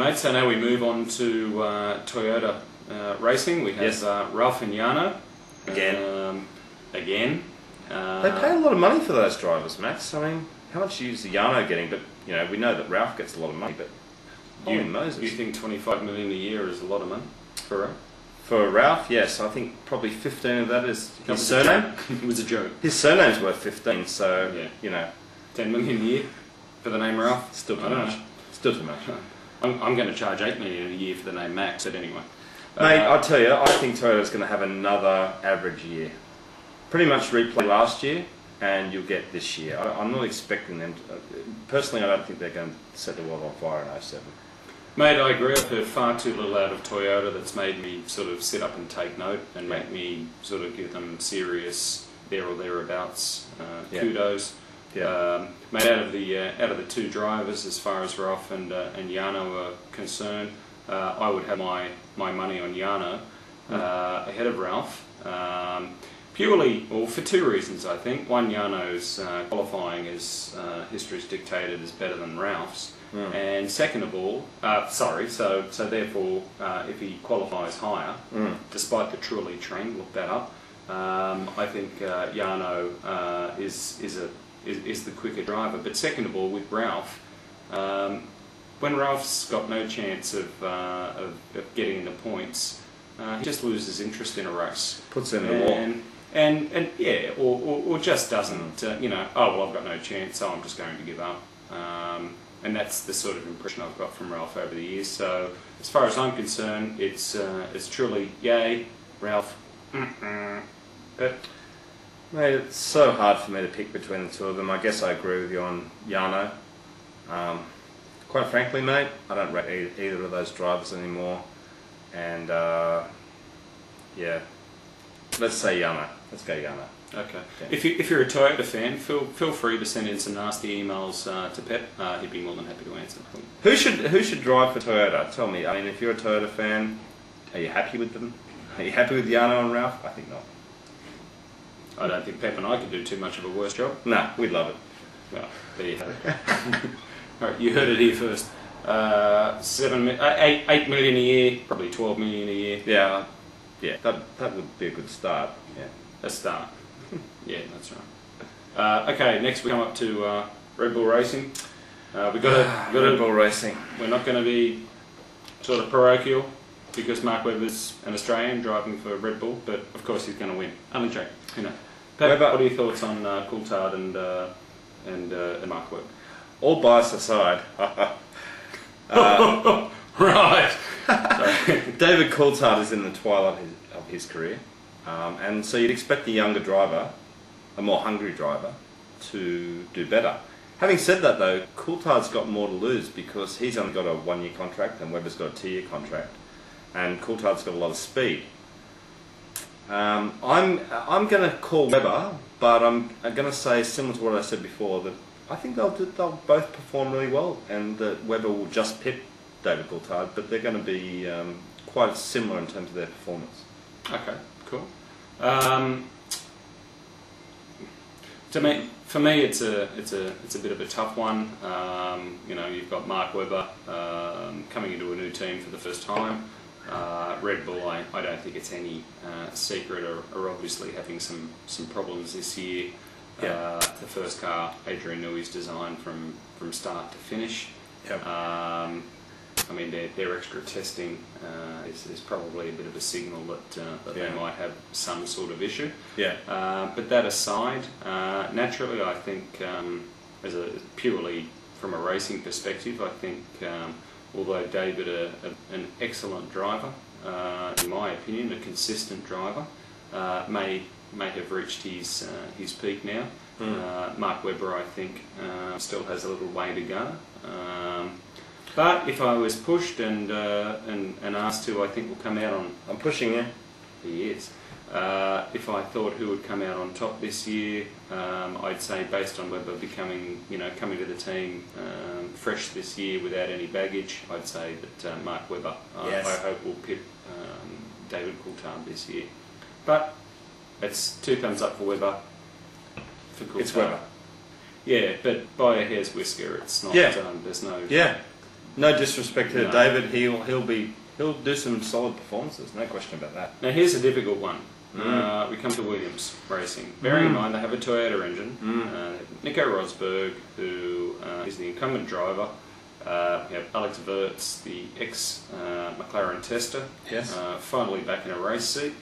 mate. So now we move on to Toyota racing. We have Ralph and Jarno. Again. They pay a lot of money for those drivers, Max. I mean, how much is Jarno getting? But you know, we know that Ralph gets a lot of money. But you think 25 million a year is a lot of money for Ralph? For Ralph, yes. I think probably 15 of that is his surname. It was a joke. His surname's worth 15, so yeah. You know, 10 million a year for the name Ralph. Still too much. Still too much. I'm going to charge 8 million a year for the name Max. But anyway, mate, I'll tell you, I think Toyota's going to have another average year. Pretty much replay last year, and you'll get this year. I'm not expecting them to, personally, I don't think they're going to set the world on fire in 07. Mate, I agree. I've heard far too little out of Toyota that's made me sort of sit up and take note and make me sort of give them serious there or thereabouts kudos. Yeah. Mate, out of the two drivers, as far as Ralph and Jarno are concerned, I would have my money on Jarno ahead of Ralph. Purely, well, for two reasons, I think. One, Jarno's qualifying, as history's dictated, is better than Ralph's. And second of all, so therefore, if he qualifies higher, despite the truly trend, look that up, I think Jarno is the quicker driver. But second of all, with Ralph, when Ralph's got no chance of getting the points, he just loses interest in a race. Puts it in the wall. And yeah, or just doesn't, oh well, I've got no chance, so I'm just going to give up. And that's the sort of impression I've got from Ralph over the years. So as far as I'm concerned, it's truly yay, Ralph. But mate, it's so hard for me to pick between the two of them. I guess I agree with you on Jarno. Quite frankly, mate, I don't rate either of those drivers anymore. And yeah, let's say Jarno. Let's go Jarno. Okay. Yeah. If you're a Toyota fan, feel free to send in some nasty emails to Pep. He'd be more than happy to answer them. Who should drive for Toyota? Tell me. I mean, if you're a Toyota fan, are you happy with them? Are you happy with Jarno and Ralph? I think not. I don't think Pep and I could do too much of a worse job. No, we'd love it. Well, there you have it. All right, you heard it here first. 8 million a year, probably 12 million a year. Yeah, that would be a good start. Yeah, a start. Yeah, that's right. Okay, next we come up to Red Bull Racing. We've got Red Bull Racing. We're not going to be sort of parochial because Mark Webber's an Australian driving for Red Bull, but of course he's going to win. Only joke, you know. Pat, what are your thoughts on Coulthard and Mark Webber? All bias aside, right. David Coulthard is in the twilight of his career. And so you'd expect a younger driver, a more hungry driver, to do better. Having said that though, Coulthard's got more to lose because he's only got a 1-year contract and Webber's got a 2-year contract. And Coulthard's got a lot of speed. I'm going to call Webber, but I'm going to say, similar to what I said before, that I think they'll both perform really well and that Webber will just pit David Coulthard, but they're going to be quite similar in terms of their performance. Okay, cool. For me, it's a bit of a tough one. You know, you've got Mark Webber coming into a new team for the first time. Red Bull, I don't think it's any secret, are obviously having some problems this year. Yeah. The first car, Adrian Newey's designed from start to finish. Yep. I mean, their extra testing is probably a bit of a signal that they might have some sort of issue. Yeah. But that aside, naturally, I think, purely from a racing perspective, I think, although David, an excellent driver, in my opinion, a consistent driver, may have reached his peak now. Mark Webber, I think, still has a little way to go. But if I was pushed and asked who I think will come out on... I'm pushing you. He is. If I thought who would come out on top this year, I'd say based on Webber coming to the team fresh this year without any baggage, I'd say that Mark Webber, yes. I hope will pit David Coulthard this year. But it's 2 thumbs up for Webber. For Coulthard. It's Webber. Yeah, but by a hair's whisker, it's not. Yeah. There's no. Yeah. No disrespect to No. David, he'll do some solid performances, no question about that. Now here's a difficult one. We come to Williams Racing. Bearing in mind they have a Toyota engine. Nico Rosberg, who is the incumbent driver. We have Alex Wurz, the ex-McLaren tester, Yes. finally back in a race seat.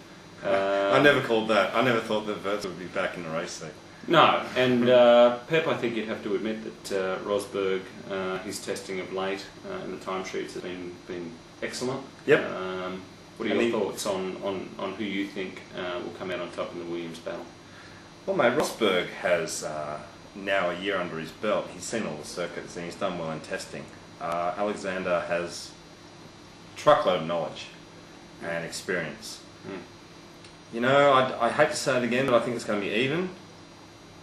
I never called that. I never thought that Wurz would be back in the race seat. No, and Pep, I think you'd have to admit that Rosberg, his testing of late in the timesheets has been excellent. Yep. What are your thoughts on who you think will come out on top in the Williams battle? Well, mate, Rosberg has now a year under his belt. He's seen all the circuits and he's done well in testing. Alexander has truckload of knowledge and experience. You know, I hate to say it again, but I think it's going to be even.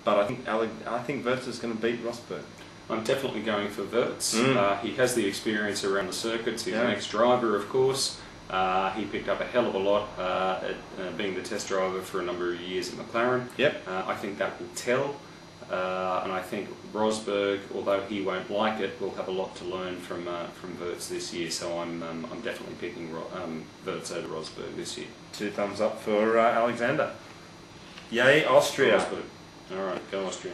But I think Wurz is going to beat Rosberg. I'm definitely going for Wurz. He has the experience around the circuits. He's Yeah. an ex-driver, of course. He picked up a hell of a lot at being the test driver for a number of years at McLaren. Yep. I think that will tell. And I think Rosberg, although he won't like it, will have a lot to learn from Wurz this year. So I'm definitely picking Wurz over Rosberg this year. 2 thumbs up for Alexander. Yay, Austria. Rosberg. All right, go Austria.